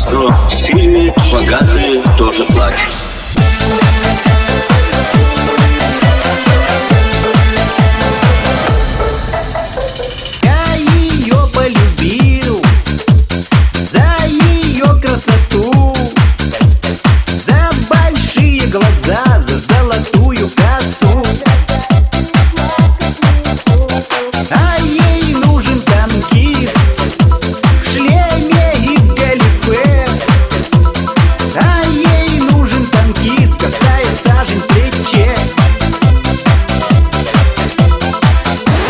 что в фильме «Богатые тоже плачут». Я ее полюбил за ее красоту, за большие глаза, за золотую косу. А ей нужен танкист в шлеме и в галифе. А ей нужен танкист, косая сажень в плече.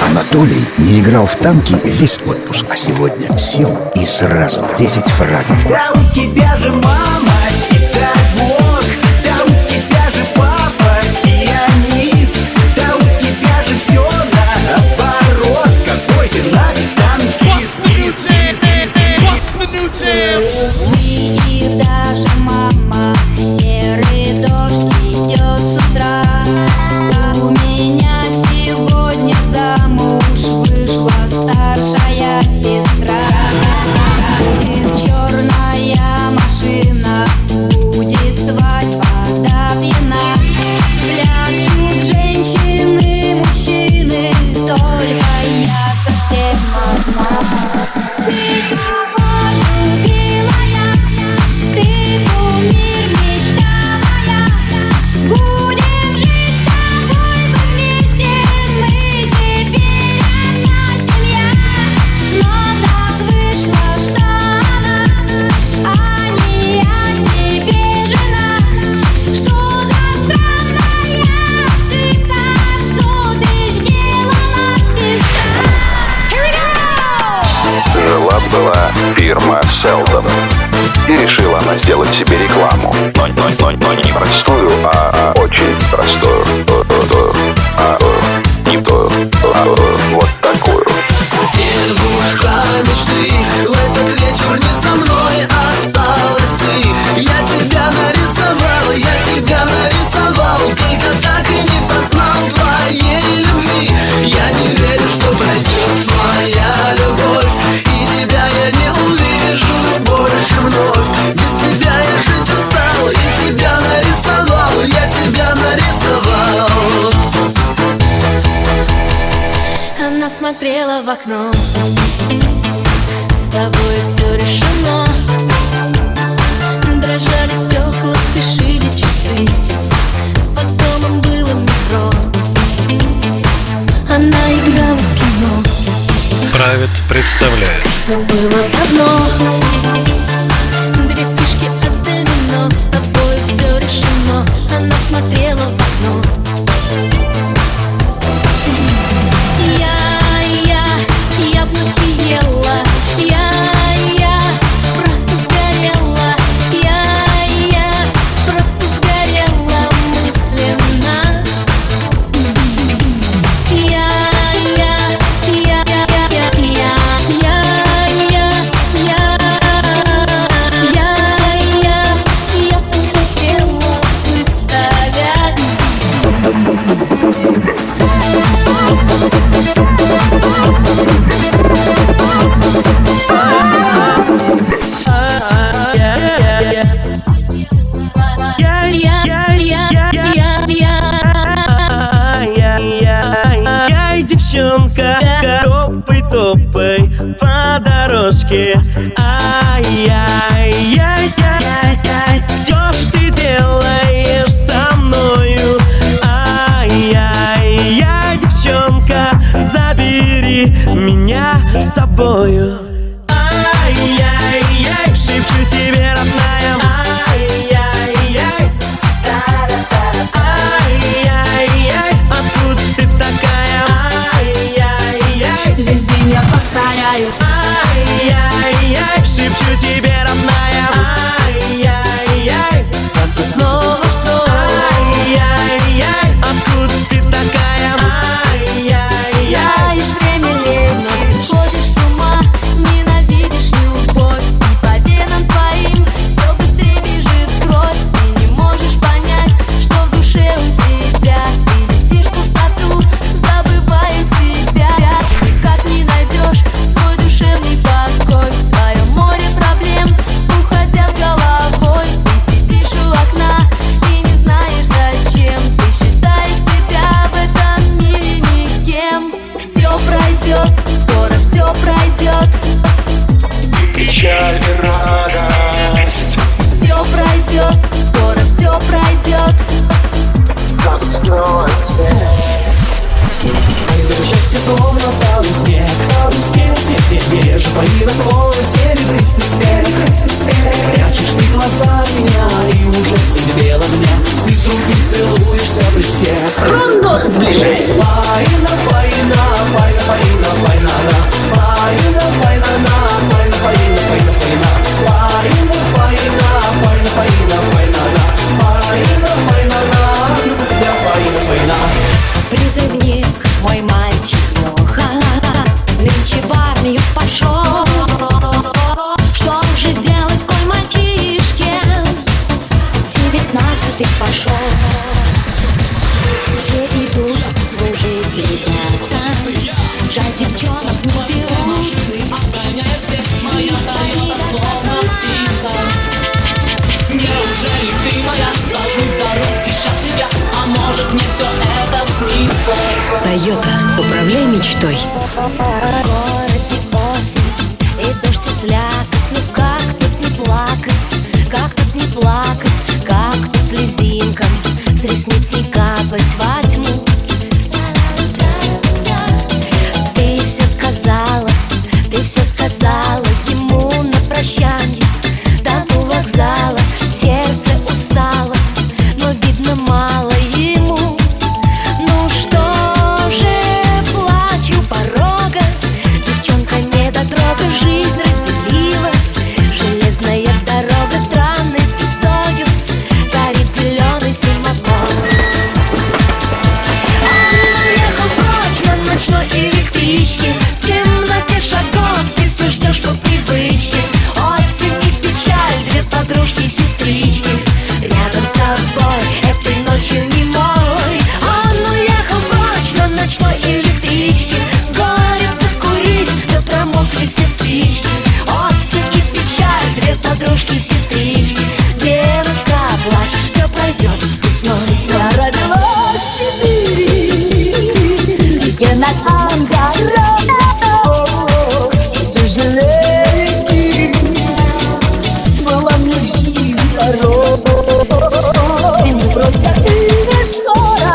Анатолий не играл в танки весь отпуск, а сегодня сел и сразу 10 фрагов. Да у тебя же мама педагог, да у тебя же папа пианист, да у тебя же все наоборот. Какой ты нафиг танкист? И даже мама, серый дождь идет с утра. У меня сегодня замуж вышла старшая сестра. И черная машина, будет свадьба до пьяна. Пляшут женщины, мужчины, только я совсем одна. Ты кого любила я? Ты кумир, мечта моя. Будем жить с тобой вместе, мы теперь одна семья. Но так вышло, что она, а не я тебе жена. Что за странная ошибка, что ты сделала, сестра? Here we go! Жила-была фирма Селдон, и решила она сделать себе рекламу, но не простую, а очень простую, не ту, вот такую. Девушка мечты, в этот вечер не со мной осталась ты. Я тебя нарисовал, только так и не познал твоей любви. Я не верю, что пройдет моя любовь, и тебя я не увижу больше вновь. Без тебя я жить устал, и тебя нарисовал, я тебя нарисовал. Она смотрела в окно, с тобой все решено. Дрожали стекла, спешили часы, под домом было метро. Она играла в кино, Правит представляет. это было давно. Две фишки от домино, с тобой все решено. Она смотрела в окно. Я яблоки ела, я просто сгорела, я просто сгорела мысленно. Я хотела выставить. Ай, девчонка, топай по дорожке. Ай-яй-яй-яй-яй, все, что ты делаешь со мною. Ай-яй-яй, девчонка, забери меня с собою. Ай-яй-яй, шепчу тебе, родная. Ай-яй-яй, ай-яй-яй, откуда ж ты такая? Ай-яй-яй, Весь день я повторяю. ай-яй-яй, шепчу тебе, родная. Ай-яй-яй, только снова что? Ай-яй-яй, откуда ж ты такая? Ай-яй-яй. Знаешь, время лечит, но ты сходишь с ума, ненавидишь любовь, и по венам твоим все быстрее бежит кровь. Ты не можешь понять, что в душе у тебя. Ты летишь в пустоту, забывая себя. Ты никак не найдешь свой душевный покой в своем море проблем, уходя Рондо сближает. Фаина, фаина, фаина, фаина, фаина, фаина, фаина, фаина, фаина, фаина, фаина, фаина, фаина, фаина, фаина, фаина, фаина, фаина. Призывник, мой мальчик Леха, нынче в армию пошел. Что же делать, коль мальчишке 19-й пошел? Все идут служить ребята, жаль, девчонок не берут. Неужели ты моя? Сажусь за руль и счастлив я, а может мне все это снится? Тойота, управляй мечтой. В городе осень, и дождь, и слякоть. Ну как тут не плакать, как тут не плакать, как тут слезинкам с ресниц не капать во тьму. Ты все сказала ему на прощанье. Там у вокзала сердце устало, но видно мало ему. Ну что же, плачу у порога, девчонка недотрога жизнь разделила. Железная дорога странной звездою горит зеленый семафор. Он уехал прочь на ночной электричке, в темноте шагов ты все ждешь по привычке. Осень и печаль, две подружки-сестрички рядом с тобой этой ночью немой. Он уехал прочь на ночной электричке, с горем закурить, да промокли все спички. Осень и печаль, две подружки-сестрички. Девушка, плачь, все пройдет весной. Я родилась в Сибири, где над Ангарой тяжелее реки была мне жизнь дорога. И не просто, и не скоро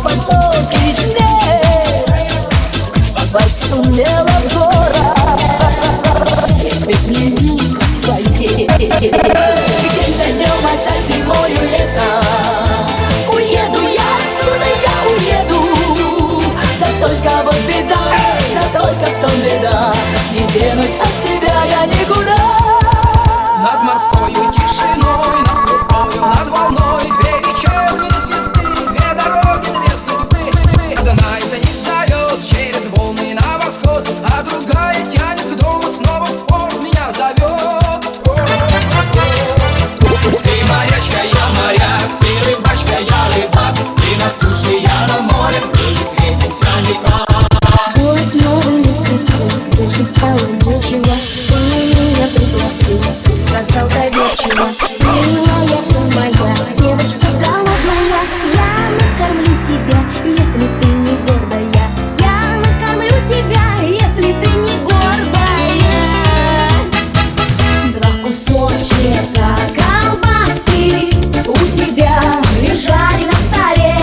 потоки речей попасть сумела в город из песни своей. День за днем, а за зимою лето. Уеду я отсюда, я уеду. Да только вот беда, да только в том беда, не денусь от себя я никуда. Над морскою тишиной, над рукою, над волной, две вечерние звезды, две дороги, две судьбы. Одна из них зовет через волны на восход, а другая тянет к дому, снова в порт меня зовет. Ты морячка, я моряк, ты рыбачка, я рыбак, ты на суше, я на море, мы не встретимся никак. Город новый не скрипел, больше стало нечего. Ты меня пригласил, ты сказал доверчиво: милая ты моя, девочка голодная, я накормлю тебя, если ты не гордая. Я накормлю тебя, если ты не гордая. Два кусочка колбаски у тебя лежали на столе.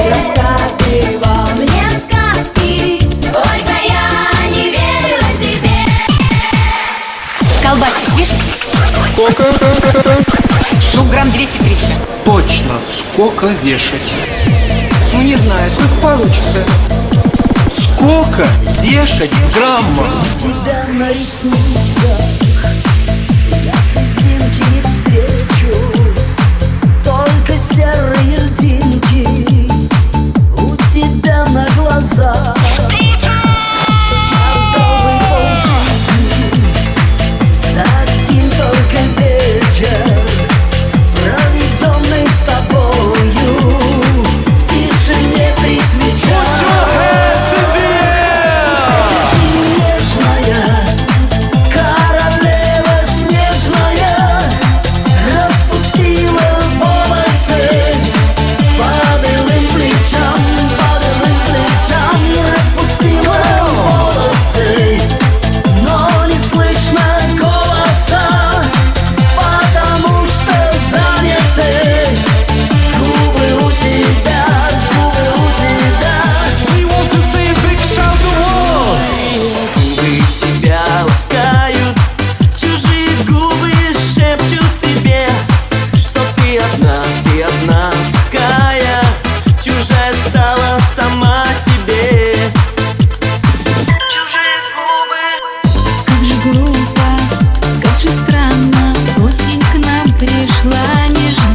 Рассказывал мне сказки, только я не верила тебе. Колбаски свежите? Сколько? Ну, грамм 200-300. Точно. Сколько вешать? Ну, не знаю, сколько получится. Сколько вешать граммов? Тебя на ресницах я слезинки не встречу, только серые льдинки у тебя на глазах. Готовый полжизни за один только вечер, проведенный с тобою в тишине при свечах. Нежная королева не жди.